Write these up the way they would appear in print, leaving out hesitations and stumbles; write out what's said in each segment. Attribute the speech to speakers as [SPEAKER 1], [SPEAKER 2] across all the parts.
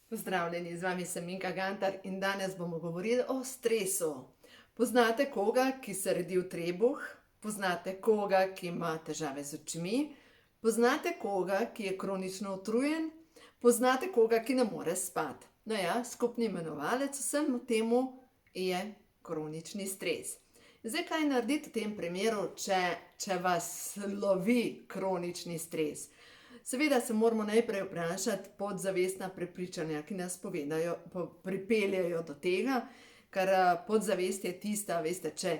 [SPEAKER 1] Pozdravljeni, z vami sem Minka Gantar in danes bomo govorili o stresu. Poznate koga, ki se redi v trebuh? Poznate koga, ki ima težave z očmi? Poznate koga, ki je kronično utrujen? Poznate koga, ki ne more spati? No ja, skupni imenovalec vsemu temu je kronični stres. Zdaj, kaj narediti v tem primeru, če vas lovi kronični stres? Seveda se moramo najprej vprašati podzavestna prepričanja, ki nas pripeljejo do tega, ker podzavest je tista, veste, če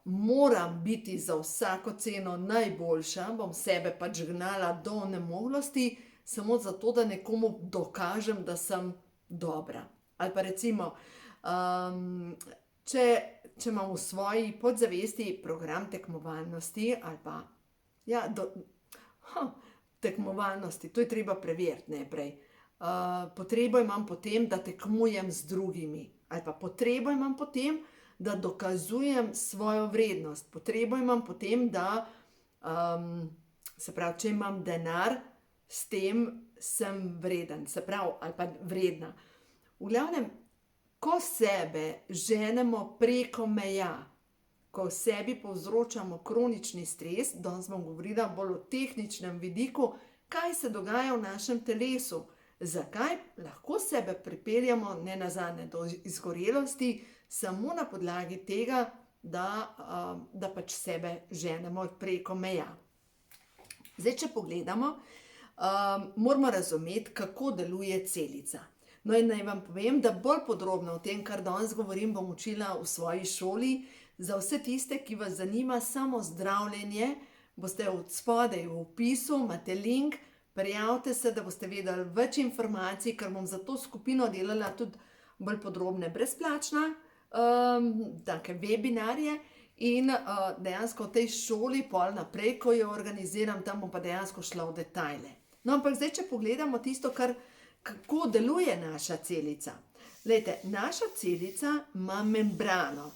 [SPEAKER 1] moram biti za vsako ceno najboljša, bom sebe pač gnala do onemoglosti, samo zato, da nekomu dokažem, da sem dobra. Ali pa recimo, če imam v svoji podzavesti program tekmovalnosti ali pa, ja, tekmovalnosti, to je treba preveriti najprej. Potrebo imam potem, da tekmujem z drugimi, ali pa potrebo imam potem, da dokazujem svojo vrednost. Potrebo imam potem, da, se pravi, če imam denar, s tem sem vreden, se pravi, ali pa vredna. V glavnem, ko sebe ženemo preko meja, ko v sebi povzročamo kronični stres, danes bom govorila bolj o tehničnem vidiku, kaj se dogaja v našem telesu, zakaj lahko sebe pripeljamo nenazadnje do izgorelosti, samo na podlagi tega, da pač sebe ženemo preko meja. Zdaj, če pogledamo, moramo razumeti, kako deluje celica. No in naj vam povem, da bolj podrobno o tem, kar danes govorim, bom učila v svoji šoli. Za vse tiste, ki vas zanima samo zdravljenje, boste od spodaj v opisu, imate link, prijavite se, da boste vedeli več informacij, ker bom za to skupino delala tudi bolj podrobne brezplačna, take webinarje in dejansko v tej šoli pol naprej, ko jo organiziram, tam bom pa dejansko šla v detajle. No, ampak zdaj, če pogledamo tisto, kako deluje naša celica. Glejte, naša celica ima membrano.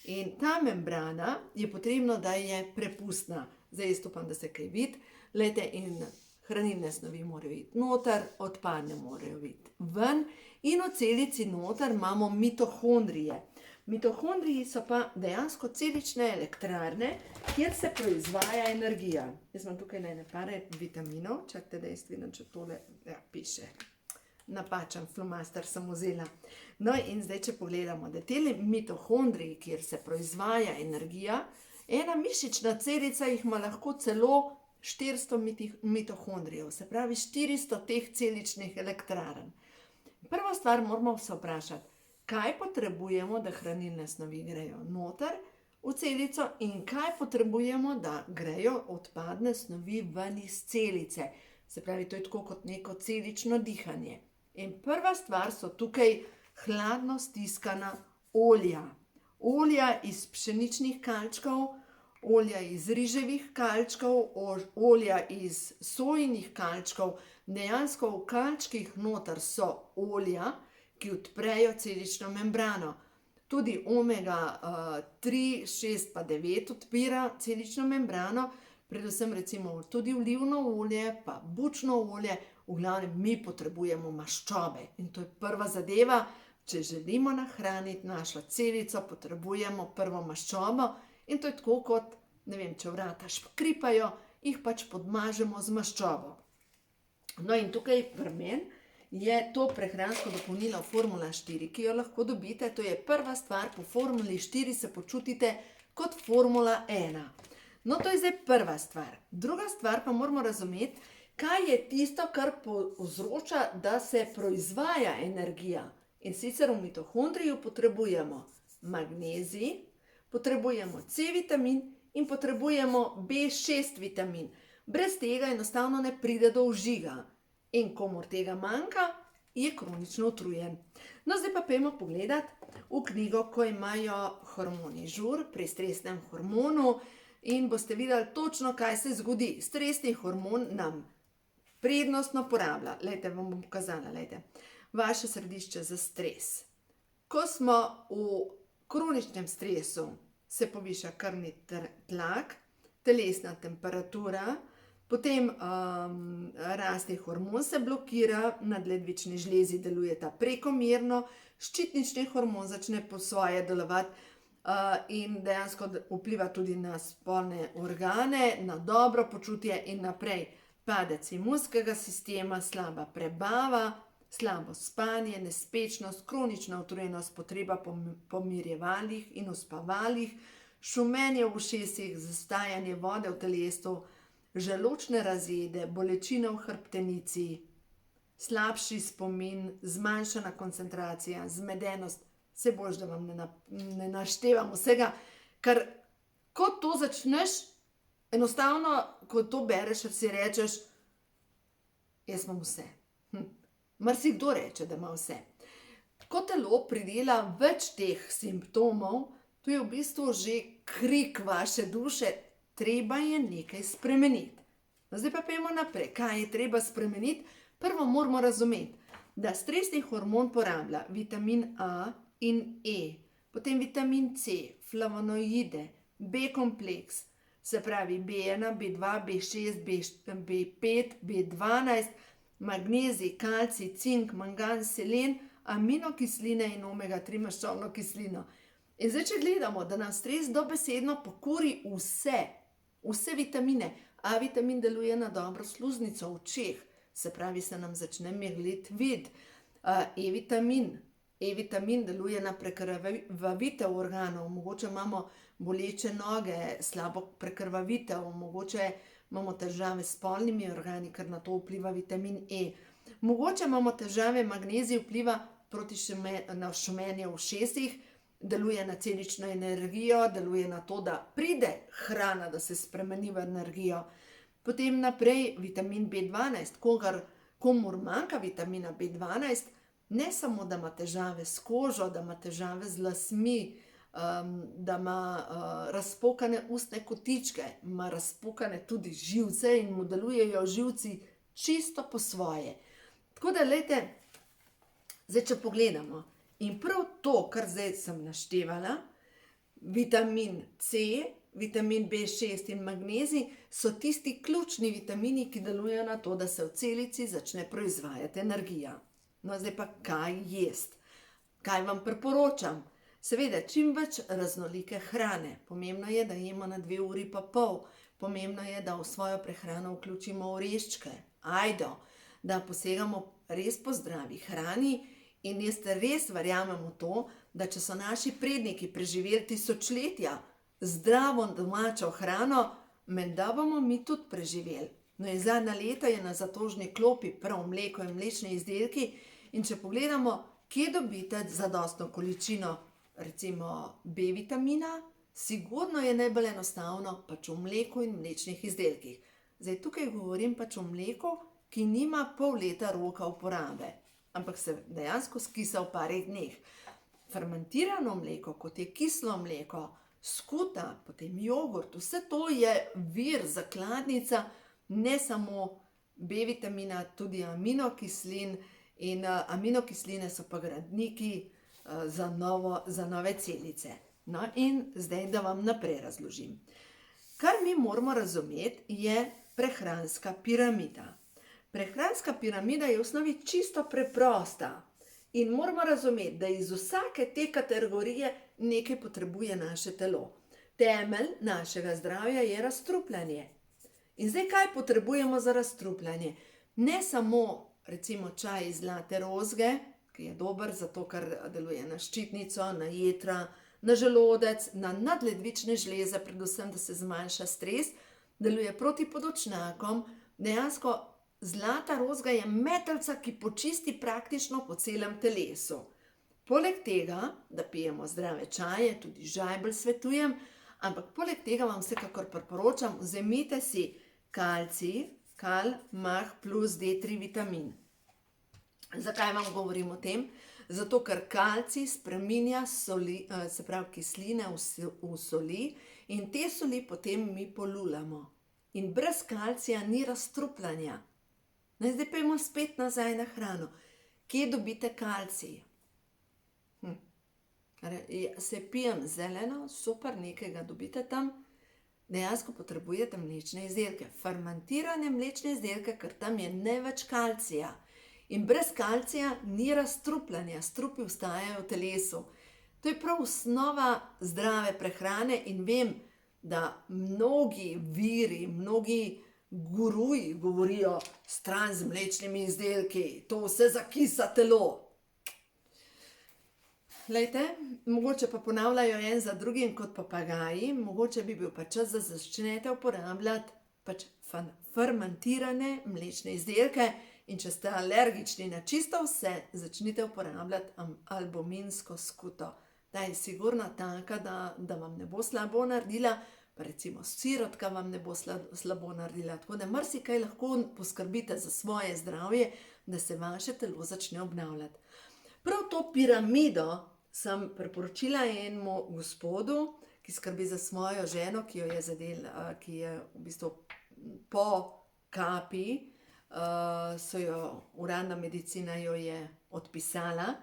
[SPEAKER 1] In ta membrana je potrebno, da je prepustna. Zdaj jaz upam, da se kaj vidi. Glejte, in hranilne snovi morajo iti noter, odpadne morajo iti ven. In v celici noter imamo mitohondrije. Mitohondriji so pa dejansko celične elektrarne, kjer se proizvaja energija. Jaz imam tukaj nekaj vitaminov, čakajte, da jaz vidim, če tole piše. Napačen flomaster sem vzela. No in zdaj, če pogledamo, da tele mitohondriji, kjer se proizvaja energija, ena mišična celica jih ima lahko celo 400 mitohondrijev, se pravi 400 teh celičnih elektrarn. Prva stvar moramo se vprašati, kaj potrebujemo, da hranilne snovi grejo noter v celico in kaj potrebujemo, da grejo odpadne snovi ven iz celice. Se pravi, to je tako kot neko celično dihanje. In prva stvar so tukaj hladno stiskana olja. Olja iz pšeničnih kalčkov, olja iz riževih kalčkov, olja iz sojinih kalčkov. Dejansko v kalčkih noter so olja, ki odprejo celično membrano. Tudi omega 3, 6 pa 9 odpira celično membrano, predvsem recimo tudi olivno olje, pa bučno olje. V glavnem, mi potrebujemo maščobe in to je prva zadeva, če želimo nahraniti našo celico, potrebujemo prvo maščobo in to je tako kot, ne vem, če vrata škripajo, jih pač podmažemo z maščobo. No in tukaj pri meni je to prehransko dopolnilo Formula 4, ki jo lahko dobite, to je prva stvar, po Formuli 4 se počutite kot Formula 1. No, to je zdaj prva stvar. Druga stvar pa moramo razumeti, kaj je tisto, kar povzroča, da se proizvaja energija. In sicer v mitohondriju potrebujemo magnezij, potrebujemo C vitamin in potrebujemo B6 vitamin. Brez tega enostavno ne pride do vžiga. In komur tega manjka, je kronično utrujen. No, zdaj pa pojdimo pogledati v knjigo, ko imajo hormoni žur pri stresnem hormonu in boste videli točno, kaj se zgodi. Stresni hormon nam prednostno porablja. Lejte, vam bom pokazala, lejte. Vaše središče za stres. Ko smo v kroničnem stresu, se poviša krvni tlak, telesna temperatura, Potem rastni hormon se blokira, na ledvični žlezi delujeta prekomerno, ščitnični hormon začne po svoje delovati in dejansko vpliva tudi na spolne organe, na dobro počutje in naprej. Padec imunskega sistema, slaba prebava, slabo spanje, nespečnost, kronična utrujenost, potreba po pomirjevalih in uspavalih, šumenje v ušesih, zastajanje vode v telesu, želodčne razjede, bolečine v hrbtenici, slabši spomin, zmanjšana koncentracija, zmedenost. Vse boš, da vam ne naštevam vsega, ker ko to začneš, enostavno, ko to bereš, si rečeš, jaz imam vse. Marsikdo reče, da ima vse. Ko telo pridela več teh simptomov, to je v bistvu že krik vaše duše, treba je nekaj spremeniti. Zdaj pa pojdimo naprej. Kaj je treba spremeniti? Prvo moramo razumeti, da stresni hormon porablja vitamin A in E, potem vitamin C, flavonoide, B-kompleks, se pravi B1, B2, B6, B5, B12, magnezij, kalcij, cink, mangan, selen, aminokisline in omega-3 maščobno kislino. In zdaj, če gledamo, da nam stres dobesedno pokuri vse vitamine. A vitamin deluje na dobro sluznico v očeh, se pravi, se nam začne megliti vid. E-vitamin deluje na prekrvavitev organov, mogoče imamo boleče noge, slabo prekrvavitev, mogoče imamo težave s spolnimi organi, ker na to vpliva vitamin E. Mogoče imamo težave, magnezij vpliva na šumenje v ušesih, deluje na celično energijo, deluje na to, da pride hrana, da se spremeni v energijo. Potem naprej vitamin B12, komur manjka vitamina B12, ne samo, da ima težave s kožo, da ima težave z lasmi, da ima razpokane ustne kotičke, ima razpokane tudi živce in mu delujejo živci čisto po svoje. Tako da, glejte, zdaj, če pogledamo, in prav to, kar zdaj sem naštevala, vitamin C, vitamin B6 in magnezij, so tisti ključni vitamini, ki delujejo na to, da se v celici začne proizvajati energija. No, zdaj pa kaj jesti? Kaj vam priporočam? Seveda, čim več raznolike hrane. Pomembno je, da jemo na 2,5 uri. Pomembno je, da v svojo prehrano vključimo oreščke, ajdo, da posegamo res po zdravi hrani. In jaz res verjamem v to, da če so naši predniki preživeli tisočletja zdravo domačo hrano, menda bomo mi tudi preživeli. No in zadnja leta je na zatožni klopi prav mleko in mlečni izdelki in če pogledamo, kje dobite zadostno količino recimo B vitamina, sigurno je najbolj enostavno pač v mleku in mlečnih izdelkih. Zdaj tukaj govorim pač o mleku, ki nima pol leta roka uporabe, ampak se dejansko skisa v parih dneh. Fermentirano mleko, kot je kislo mleko, skuta, potem jogurt, vse to je vir, zakladnica, ne samo B vitamina, tudi aminokislin in aminokisline so pa gradniki za nove celice. No in zdaj, da vam naprej razložim. Kar mi moramo razumeti, je prehranska piramida. Prehranska piramida je v osnovi čisto preprosta in moramo razumeti, da iz vsake te kategorije nekaj potrebuje naše telo. Temelj našega zdravja je razstrupljanje. In zdaj, kaj potrebujemo za razstrupljanje? Ne samo recimo čaj iz zlate rozge, ki je dober zato, ker deluje na ščitnico, na jetra, na želodec, na nadledvične žleze, predvsem, da se zmanjša stres, deluje proti podočnjakom. Dejansko zlata rozga je metelca, ki počisti praktično po celem telesu. Poleg tega, da pijemo zdrave čaje, tudi žajbelj svetujem, ampak poleg tega vam vsekakor priporočam, vzemite si kalcij, kal, mah plus D3 vitamin. Zakaj vam govorim o tem? Zato, ker kalcij spreminja soli, se pravi kisline v soli in te soli potem mi polulamo. In brez kalcija ni razstrupljanja. No, zdaj pojmo spet nazaj na hrano. Kje dobite kalcij? Se pijem zeleno, super, nekaj ga dobite tam. dejansko potrebujete mlečne izdelke. Fermentirane mlečne izdelke, ker tam je največ kalcija. In brez kalcija ni razstrupljanja, strupi ostajajo v telesu. To je prav osnova zdrave prehrane in vem, da mnogi viri, mnogi guruji govorijo stran z mlečnimi izdelki, to vse zakisa telo. Glejte, mogoče pa ponavljajo en za drugim kot papagaji, mogoče bi bil pa čas, da začnete uporabljati fermentirane mlečne izdelke in če ste alergični na čisto vse, začnite uporabljati albuminsko skuto. Ta je sigurno taka, da vam ne bo slabo naredila, pa recimo sirotka vam ne bo slabo naredila, tako da marsikaj lahko poskrbite za svoje zdravje, da se vaše telo začne obnavljati. Prav to piramido sem priporočila enemu gospodu, ki skrbi za svojo ženo, ki je v bistvu po kapi, uradna medicina jo je odpisala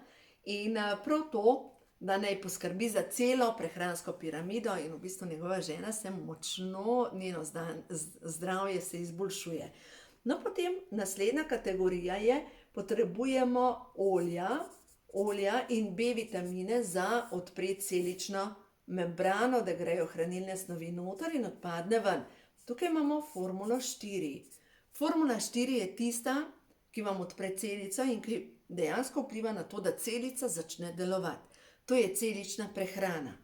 [SPEAKER 1] in prav to, da naj poskrbi za celo prehransko piramido in v bistvu njegova žena se močno, njeno zdravje se izboljšuje. No, potem naslednja kategorija je, potrebujemo olja in B vitamine za odpreti celično membrano, da grejo hranilne snovi noter in odpadne ven. Tukaj imamo formulo 4. Formula 4 je tista, ki vam odpre celico in ki dejansko vpliva na to, da celica začne delovati. To je celična prehrana.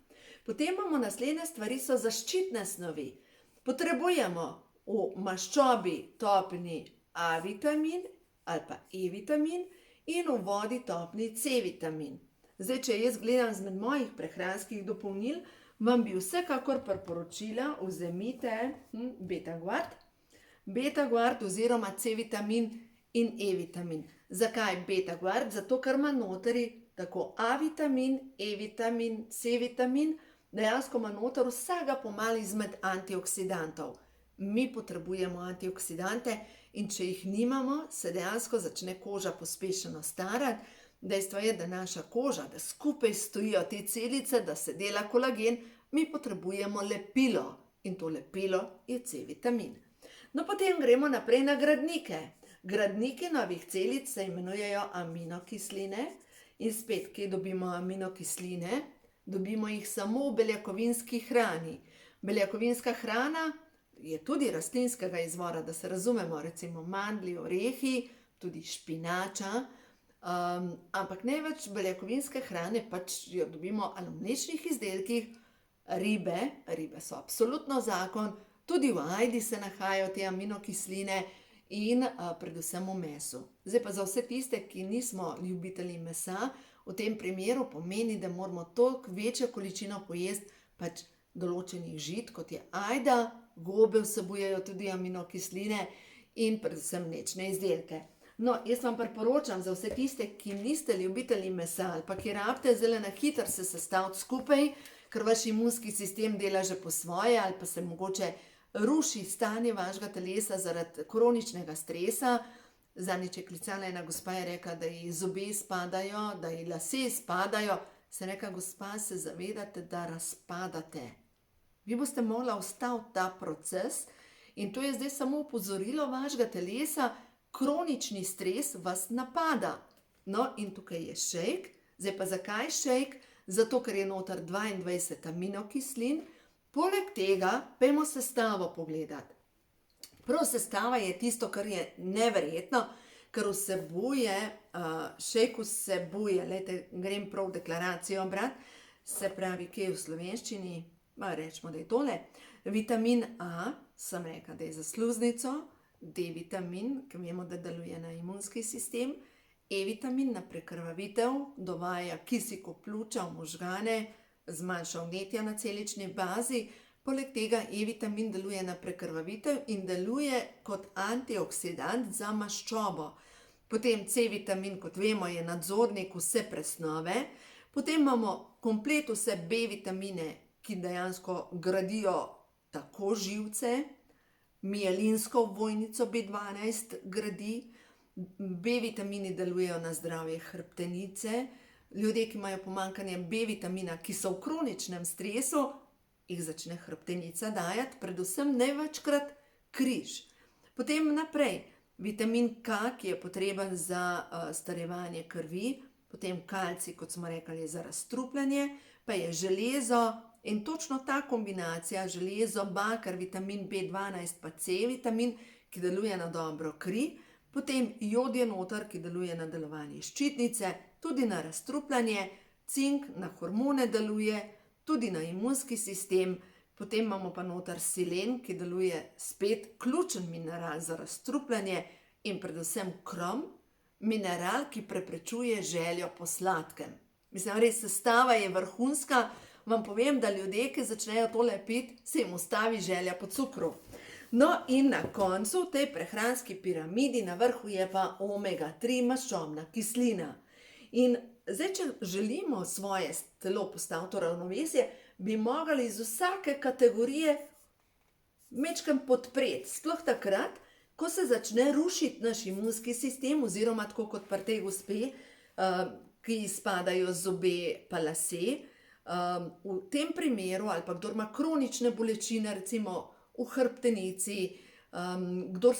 [SPEAKER 1] Potem imamo naslednje stvari, so zaščitne snovi. Potrebujemo v maščobi topni A vitamin ali pa E vitamin in v vodi topni C vitamin. Zdaj, če jaz gledam izmed mojih prehranskih dopolnil, vam bi vsekakor priporočila, vzemite beta-guard oziroma C vitamin in E vitamin. Zakaj beta-guard? Zato, ker ima notri tako A vitamin, E vitamin, C vitamin, dejansko ima noter vsega pomalo izmed antioksidantov. Mi potrebujemo antioksidante in če jih nimamo, se dejansko začne koža pospešeno starati. Dejstvo je, da naša koža, da skupaj stojijo te celice, da se dela kolagen, mi potrebujemo lepilo in to lepilo je C vitamin. No, potem gremo naprej na gradnike. Gradniki novih celic se imenujejo aminokisline in spet, kje dobimo aminokisline? Dobimo jih samo v beljakovinski hrani. Beljakovinska hrana je tudi rastlinskega izvora, da se razumemo, recimo mandlji, orehi, tudi špinača, ampak največ beljakovinske hrane pač jo dobimo ali v mlečnih izdelkih, ribe so absolutno zakon, tudi v ajdi se nahajajo te aminokisline in predvsem v mesu. Zdaj pa za vse tiste, ki nismo ljubitelji mesa, v tem primeru pomeni, da moramo toliko večjo količino pojesti pač določenih žit, kot je ajda, gobe vsebujejo tudi aminokisline in predvsem mlečne izdelke. No, jaz vam priporočam za vse tiste, ki niste ljubitelji mesa ali pa ki rabite zdaj na hitro se sestaviti skupaj, ker vaš imunski sistem dela že po svoje ali pa se mogoče ruši stanje vašega telesa zaradi kroničnega stresa. Zadnjič je klicala ena gospa, je rekla, da ji zobje spadajo, da ji lasje spadajo. Se rekla, gospa, se zavedate, da razpadate. Vi boste mogla ustaviti ta proces in to je zdaj samo opozorilo vašega telesa, kronični stres vas napada. No, in tukaj je šejk. Zdaj pa zakaj šejk? Zato, ker je noter 22 aminokislin. Poleg tega, pejmo sestavo pogledati. Prav sestava je tisto, kar je neverjetno, ker šejk vsebuje, grem prav deklaracijo brati, se pravi, kje je v slovenščini, rečemo, da je tole, vitamin A, sem rekla, da je za sluznico, D vitamin, ki vemo, da deluje na imunski sistem, E vitamin na prekrvavitev, dovaja kisik v pljuča, v možgane, zmanjša vnetja na celični bazi, poleg tega E vitamin deluje na prekrvavitev in deluje kot antioksidant za maščobo. Potem C vitamin, kot vemo, je nadzornik vse presnove, potem imamo komplet vse B vitamine, ki dejansko gradijo tako živce, mielinsko ovojnico B12 gradi, B vitamini delujejo na zdravje hrbtenice, ljudje, ki imajo pomanjkanje B vitamina, ki so v kroničnem stresu, jih začne hrbtenica dajati, predvsem največkrat križ. Potem naprej, vitamin K, ki je potreben za starevanje krvi, potem kalcij, kot smo rekli, za razstrupljanje, pa je železo in točno ta kombinacija železo, baker, vitamin B12 pa C vitamin, ki deluje na dobro kri, potem jod je noter, ki deluje na delovanje ščitnice, tudi na razstrupljanje, cink na hormone deluje, tudi na imunski sistem, potem imamo pa noter selen, ki deluje spet ključen mineral za razstrupljanje in predvsem krom, mineral, ki preprečuje željo po sladkem. Mislim, res sestava je vrhunska, vam povem, da ljudje, ki začnejo tole piti, se jim ustavi želja po cukru. No in na koncu v tej prehranski piramidi na vrhu je pa omega-3 maščobna kislina. In zdaj, če želimo svoje telo postaviti v ravnovesje, bi mogli iz vsake kategorije majčkeno podpreti. Sploh takrat, ko se začne rušiti naš imunski sistem, oziroma tako kot pri tej gospe, ki spadajo zobe pa lase. V tem primeru, ali pa kdor ima kronične bolečine, recimo v hrbtenici, kdor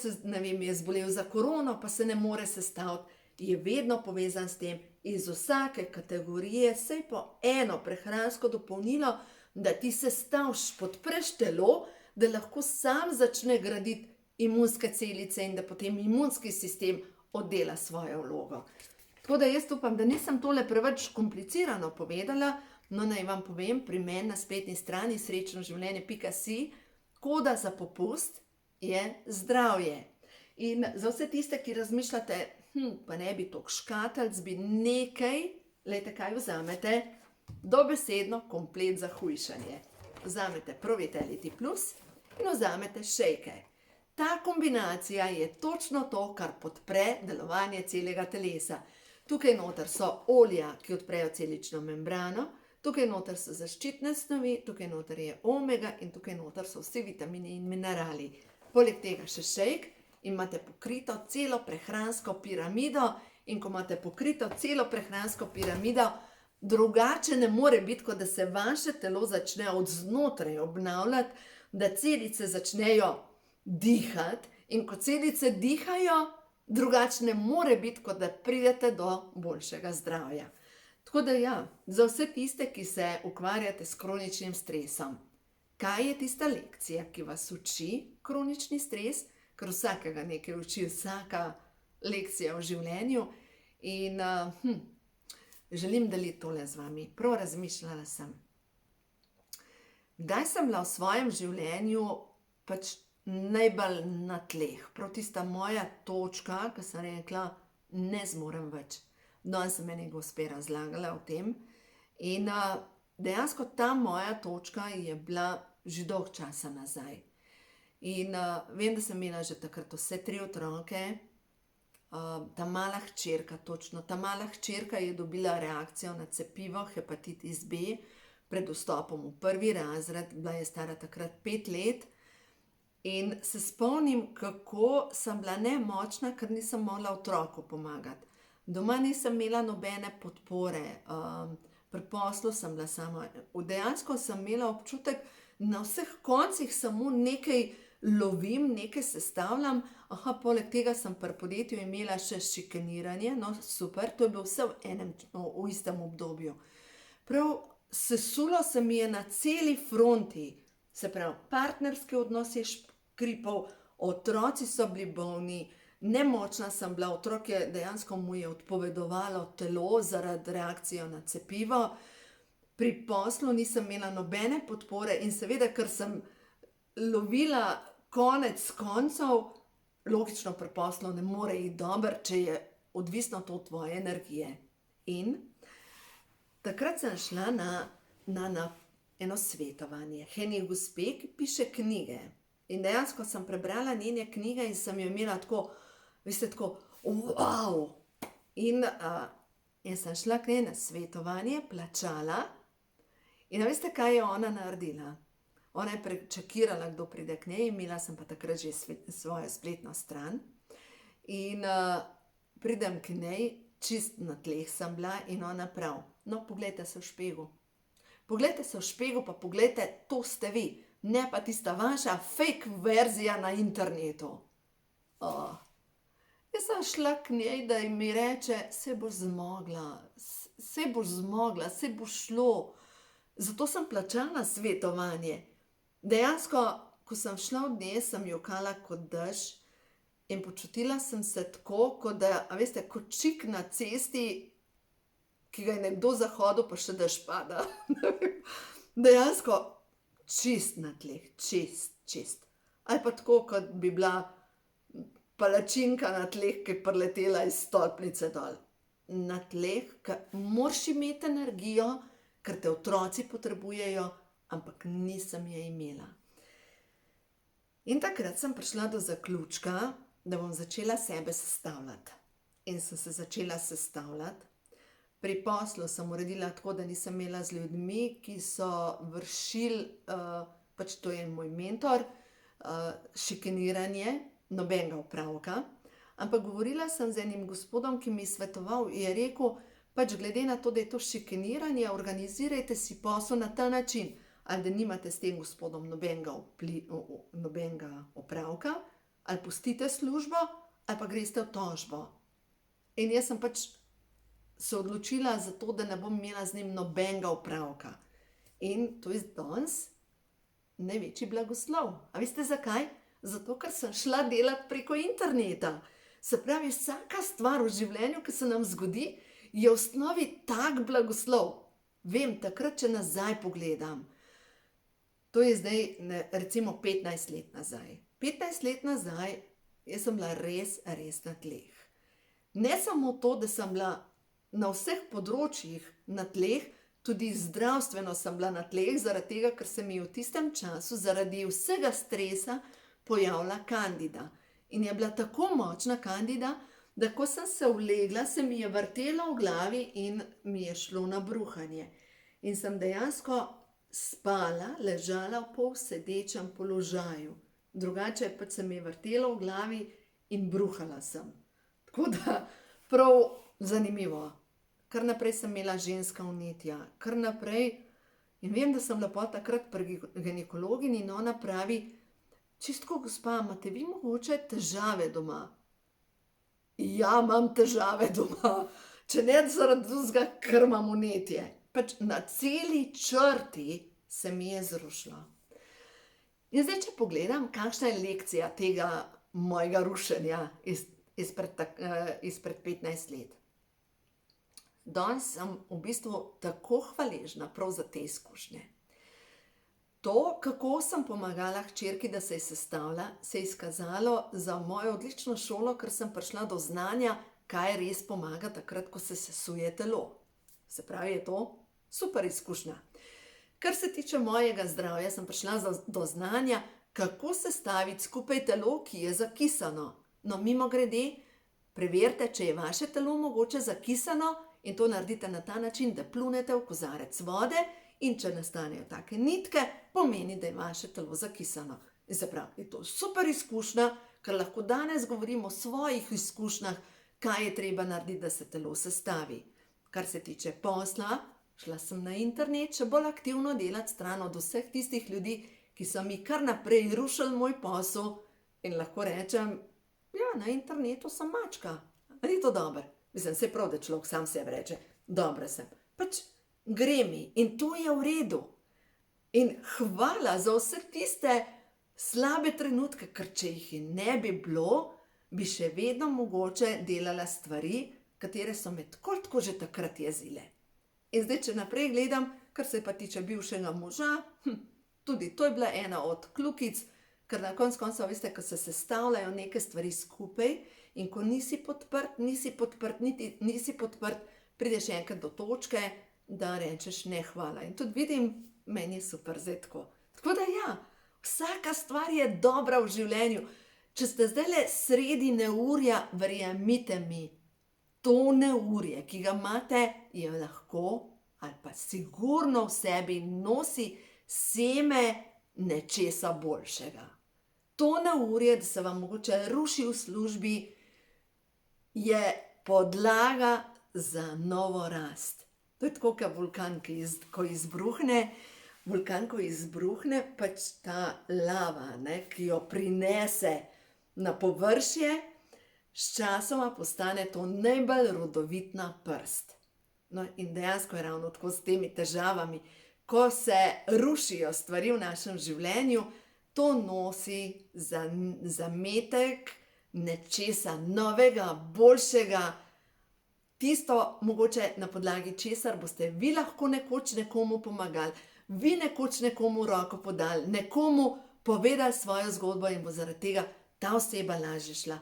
[SPEAKER 1] je zbolel za korono, pa se ne more sestaviti, je vedno povezan s tem, iz vsake kategorije, saj po eno prehransko dopolnilo, da ti sestaviš, podpreš telo, da lahko sam začne graditi imunske celice in da potem imunski sistem oddela svojo vlogo. Tako da jaz upam, da nisem tole preveč komplicirano povedala, no naj vam povem, pri meni na spletni strani srečnoživljenje.si koda za popust je zdravje. In za vse tiste, ki razmišljate, pa ne bi toliko škatlic, bi nekaj, glejte, kaj vzamete, dobesedno komplet za hujšanje. Vzamete Pro-Vitality Plus in vzamete šejke. Ta kombinacija je točno to, kar podpre delovanje celega telesa. Tukaj noter so olja, ki odprejo celično membrano, tukaj noter so zaščitne snovi, tukaj noter je omega in tukaj noter so vsi vitamini in minerali. Poleg tega še šejk in imate pokrito celo prehransko piramido in ko imate pokrito celo prehransko piramido, drugače ne more biti, kot da se vaše telo začne od znotraj obnavljati, da celice začnejo dihati in ko celice dihajo, drugače ne more biti, kot da pridete do boljšega zdravja. Tako da ja, za vse tiste, ki se ukvarjate s kroničnim stresom, kaj je tista lekcija, ki vas uči kronični stres, ker vsakega nekaj uči, vsaka lekcija v življenju in želim deliti tole z vami. Prav razmišljala sem. Kdaj sem bila v svojem življenju pač najbolj na tleh, prav tista moja točka, ki sem rekla, ne zmorem več. Danes sem eni gospe razlagala o tem in dejansko ta moja točka je bila že dolgo časa nazaj. In vem, da sem imela že takrat vse 3 otroke, ta mala hčerka, točno, ta mala hčerka je dobila reakcijo na cepivo hepatitis B pred vstopom v 1. razred, bila je stara takrat 5 let. In se spomnim, kako sem bila nemočna, ker nisem mogla otroku pomagati. Doma nisem imela nobene podpore, pri poslu sem bila sama. Dejansko sem imela občutek, na vseh koncih samo nekaj lovim, nekaj sestavljam. Poleg tega sem pri podjetju imela še šikaniranje, no super, to je bilo vse v istem obdobju. Prav sesulo se mi je na celi fronti, se pravi, partnerski odnos je škripal, otroci so bili bolni, nemočna sem bila, otroke dejansko mu je odpovedovalo telo zaradi reakcije na cepivo. Pri poslu nisem imela nobene podpore in seveda, ker sem lovila konec koncev, logično pri poslu ne more iti dobro, če je odvisno to od tvoje energije. In takrat sem šla na eno svetovanje, eni gospe, ki piše knjige. In dejansko sem prebrala njene knjige in sem jo imela tako, veste, tako, wow! In sem šla k njej na svetovanje, plačala in veste, kaj je ona naredila? Ona je prečakirala, kdo pride k njej, imela sem pa takrat že svojo spletno stran. In pridem k njej, čist na tleh sem bila in ona prav, no, poglejte se v špegel. Poglejte se v špegel, pa poglejte, to ste vi, ne pa tista vaša fake verzija na internetu. Jaz sem šla k njej, da mi reče, se boš zmogla, se boš zmogla, se bo šlo. Zato sem plačala svetovanje. Dejansko, ko sem šla od nje, sem jokala kot dež in počutila sem se tako, kot da, a veste, kot čik na cesti, ki ga je nekdo zahodil, pa še dež pada. Dejansko čist na tleh, čist. Ali pa tako, kot bi bila palačinka na tleh, ki je priletela iz stolpnice dol. Na tleh, ker moraš imeti energijo, ker te otroci potrebujejo, ampak nisem je imela. In takrat sem prišla do zaključka, da bom začela sebe sestavljati. In sem se začela sestavljati. Pri poslu sem uredila tako, da nisem imela z ljudmi, ki so vršili, pač to je moj mentor, šikaniranje, nobenega opravka, ampak govorila sem z enim gospodom, ki mi je svetoval, je rekel, pač glede na to, da je to šikaniranje, organizirajte si posel na ta način, ali da nimate s tem gospodom nobenega opravka, ali pustite službo, ali pa greste v tožbo. In jaz sem pač se odločila za to, da ne bom imela z njim nobenega opravka. In to je danes največji blagoslov. A veste zakaj? Zato, ker sem šla delati preko interneta. Se pravi, vsaka stvar v življenju, ki se nam zgodi, je v osnovi tak blagoslov. Vem, takrat, če nazaj pogledam. To je zdaj, recimo 15 let nazaj. 15 let nazaj, jaz sem bila res na tleh. Ne samo to, da sem bila na vseh področjih na tleh, tudi zdravstveno sem bila na tleh, zaradi tega, ker se mi je v tistem času zaradi vsega stresa pojavila kandida. In je bila tako močna kandida, da ko sem se ulegla, se mi je vrtela v glavi in mi je šlo na bruhanje. In sem dejansko spala, ležala v polsedečem položaju. Drugače pač se mi je vrtelo v glavi in bruhala sem. Tako da, prav zanimivo. Kar naprej sem imela ženska vnetja, kar naprej. In vem, da sem bila takrat pri ginekologini in ona pravi, čistko, gospa, imate vi mogoče težave doma? Ja, imam težave doma. Če ne zaradi drugega, ker imam vnetje. Pač na celi črti se mi je zrušilo. In zdaj, če pogledam, kakšna je lekcija tega mojega rušenja izpred 15 let. Danes sem v bistvu tako hvaležna prav za te izkušnje. To, kako sem pomagala hčerki, da se je sestavila, se je izkazalo za mojo odlično šolo, ker sem prišla do znanja, kaj res pomaga takrat, ko se sesuje telo. Se pravi, je to super izkušnja. Kar se tiče mojega zdravja, sem prišla do znanja, kako sestaviti skupaj telo, ki je zakisano. No, mimogrede, preverite, če je vaše telo mogoče zakisano in to naredite na ta način, da pljunete v kozarec vode in če nastanejo take nitke, pomeni, da je vaše telo zakisano. In se pravi, je to super izkušnja, ker lahko danes govorimo o svojih izkušnjah, kaj je treba narediti, da se telo sestavi. Kar se tiče posla, šla sem na internet še bolj aktivno delati stran od vseh tistih ljudi, ki so mi kar naprej rušili moj posel in lahko rečem, ja, na internetu sem mačka. Ni to dobro? Mislim, se prav, da človek sam sebi reče, dobra sem. Pač gre mi in to je v redu. In hvala za vse tiste slabe trenutke, ker če jih ne bi bilo, bi še vedno mogoče delala stvari, katere so me tako že takrat jezile. In zdaj, če naprej gledam, kar se pa tiče bivšega moža, tudi to je bila ena od kljukic, ker na koncu, veste, ko se sestavljajo neke stvari skupaj in ko nisi podprt, prideš enkrat do točke, da rečeš ne hvala. In tudi vidim, meni je super zdaj tako. Tako da ja, vsaka stvar je dobra v življenju. Če ste zdajle sredi neurja, verjemite mi, to neurje, ki ga imate, je lahko ali pa sigurno v sebi nosi seme nečesa boljšega. To neurje, da se vam mogoče ruši v službi, je podlaga za novo rast. To je tako, kot vulkan, ko izbruhne. Vulkan, ko izbruhne, pač ta lava, ne, ki jo prinese na površje, sčasoma postane to najbolj rodovitna prst. No, in dejansko je ravno tako s temi težavami. Ko se rušijo stvari v našem življenju, to nosi zametek nečesa novega, boljšega, tisto mogoče na podlagi česar boste vi lahko nekoč nekomu pomagali, vi nekoč nekomu roko podali, nekomu povedali svojo zgodbo in bo zaradi tega ta oseba lažje šla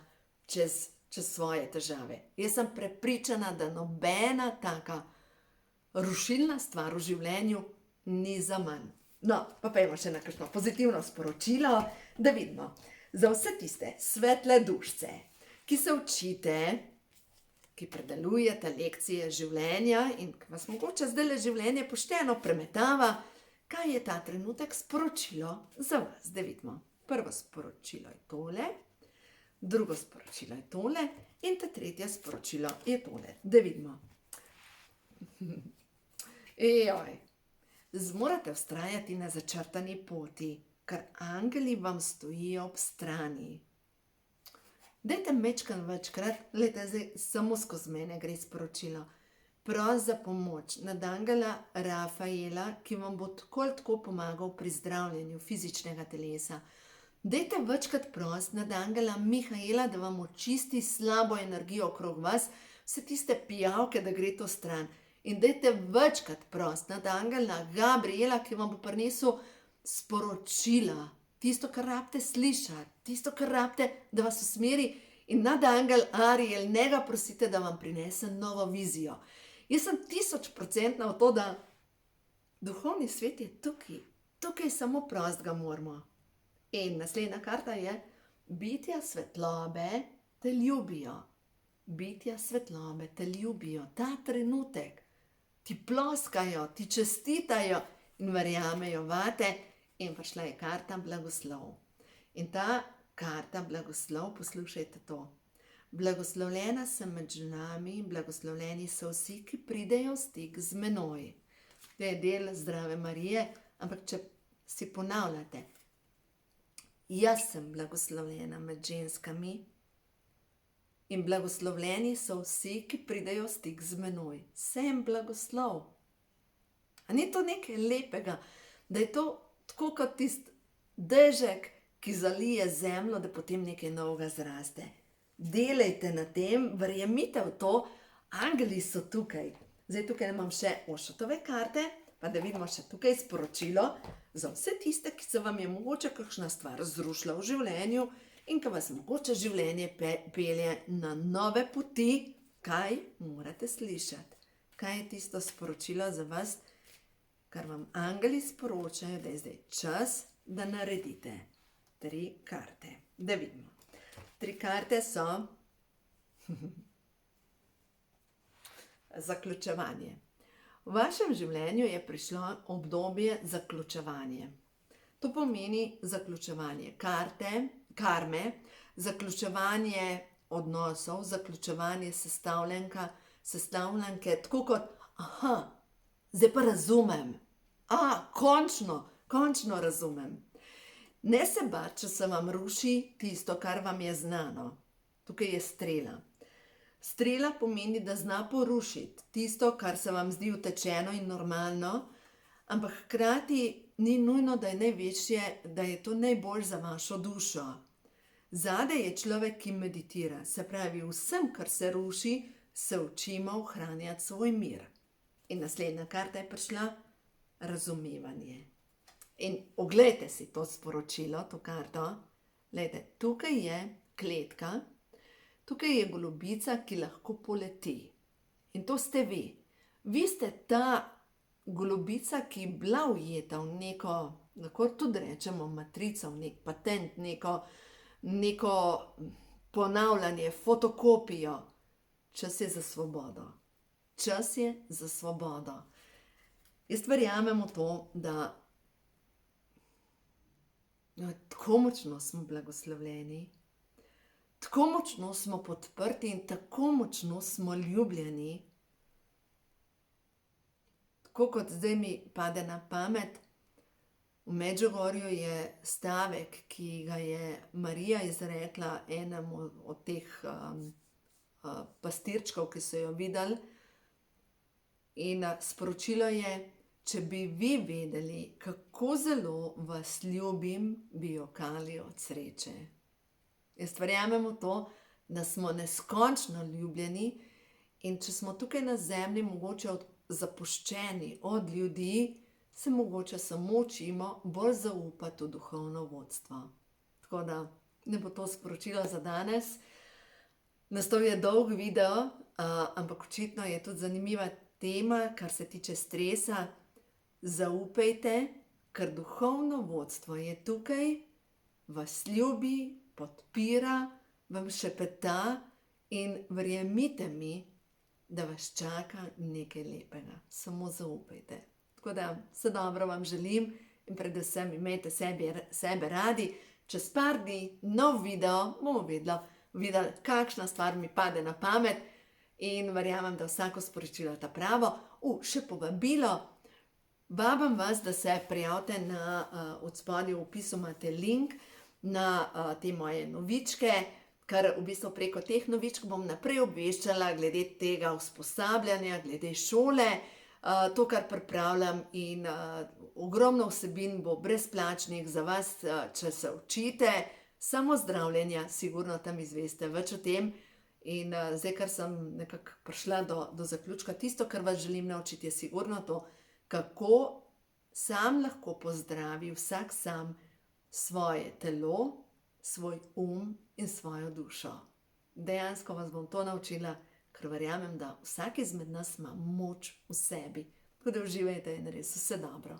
[SPEAKER 1] čez svoje težave. Jaz sem prepričana, da nobena taka rušilna stvar v življenju ni za manj. No, pa pojdimo še na kakšno pozitivno sporočilo, da vidimo. Za vse tiste svetle dušce, ki se učite, ki predelujete lekcije življenja in vas mogoče zdajle življenje pošteno premetava, kaj je ta trenutek sporočilo za vas, da vidimo. Prvo sporočilo je tole, drugo sporočilo je tole in ta tretje sporočilo je tole, da vidimo. Zmorate vztrajati na začrtani poti, ker angeli vam stojijo ob strani. Dajte mečkan večkrat, glejte, zdaj samo skozi mene gre sporočilo. Pros za pomoč nad angela Rafaela, ki vam bo tako ali tako pomagal pri zdravljenju fizičnega telesa. Dajte večkrat pros nad angela Mihaela, da vam očisti slabo energijo okrog vas, vse tiste pijavke, da gre to stran. In dajte večkrat pros nad angela Gabriela, ki vam bo prinesel sporočila, tisto, kar rabite slišati, tisto, kar rabite, da vas usmeri, in nad angel Ariel, njega prosite, da vam prinese novo vizijo. Jaz sem 1000% v to, da duhovni svet je tukaj samo prost ga moramo. In naslednja karta je, bitja svetlobe te ljubijo. Bitja svetlobe te ljubijo. Ta trenutek ti ploskajo, ti čestitajo in verjamejo vate. In prišla je karta blagoslov. In ta karta blagoslov, poslušajte to. Blagoslovljena sem med ženami, blagoslovljeni so vsi, ki pridejo v stik z menoj. To je del Zdrave Marije, ampak če si ponavljate, jaz sem blagoslovljena med ženskami in blagoslovljeni so vsi, ki pridejo v stik z menoj. Sem blagoslov. A ni to nekaj lepega, da je to tako kot tisti dežek, ki zalije zemljo, da potem nekaj novega zraste. Delajte na tem, verjemite v to, angeli so tukaj. Zdaj tukaj imam še Ošotove karte, pa da vidimo še tukaj sporočilo za vse tiste, ki se vam je mogoče kakšna stvar zrušila v življenju in ki vas mogoče življenje pelje na nove poti. Kaj morate slišati? Kaj je tisto sporočilo za vas, kar vam angeli sporočajo, da je zdaj čas, da naredite? 3 karte. Da vidimo. 3 karte so zaključevanje. V vašem življenju je prišlo obdobje zaključevanja. To pomeni zaključevanje karme, zaključevanje odnosov, zaključevanje sestavljanke, tako kot, zdaj pa razumem. Končno razumem. Ne se bati, če se vam ruši tisto, kar vam je znano. Tukaj je strela. Strela pomeni, da zna porušiti tisto, kar se vam zdi utečeno in normalno, ampak hkrati ni nujno, da je največje, da je to najbolj za vašo dušo. Zadaj je človek, ki meditira, se pravi, vsem, kar se ruši, se učimo ohranjati svoj mir. In naslednja karta je prišla, razumevanje. In oglejte si to sporočilo, to karto. Glejte, tukaj je kletka, tukaj je golobica, ki lahko poleti. In to ste vi. Vi ste ta golobica, ki je bila ujeta v neko, lahko tudi rečemo matrico, v nek patent, neko ponavljanje, fotokopijo. Čas je za svobodo. Čas je za svobodo. Jaz verjamem v to, da tako močno smo blagoslovljeni, tako močno smo podprti in tako močno smo ljubljeni, tako kot zdaj mi pade na pamet, v Medžugorju je stavek, ki ga je Marija izrekla enemu od teh pastirčkov, ki so jo videli. In sporočilo je: če bi vi vedeli, kako zelo vas ljubim, bi jokali od sreče. Jaz verjamem v to, da smo neskončno ljubljeni, in če smo tukaj na zemlji mogoče zapuščeni od ljudi, se mogoče samo učimo bolj zaupati v duhovno vodstvo. Tako da ne bo to sporočilo za danes. Nastal je dolg video, ampak očitno je tudi zanimiva tema, kar se tiče stresa. Zaupajte, ker duhovno vodstvo je tukaj, vas ljubi, podpira, vam šepeta in verjemite mi, da vas čaka nekaj lepega. Samo zaupajte. Tako da vse dobro vam želim in predvsem imejte sebe radi. Čez par dni nov video, bomo videli, kakšna stvar mi pade na pamet, in verjamem, da vsako sporočilo je ta pravo. Še povabilo. Vabim vas, da se prijavite od spodaj v opisu imate link na te moje novičke, ker v bistvu preko teh novičk bom naprej obveščala glede tega usposabljanja, glede šole, to, kar pripravljam, in ogromno vsebin bo brezplačnih za vas, če se učite samozdravljenja, sigurno tam izveste več o tem. In zdaj, ker sem nekako prišla do zaključka, tisto, kar vas želim naučiti, je sigurno to, kako sam lahko pozdravi vsak sam svoje telo, svoj in svojo dušo. Dejansko vas bom to naučila, ker verjamem, da vsak izmed nas ima moč v sebi. Tako da uživajte in res vse dobro.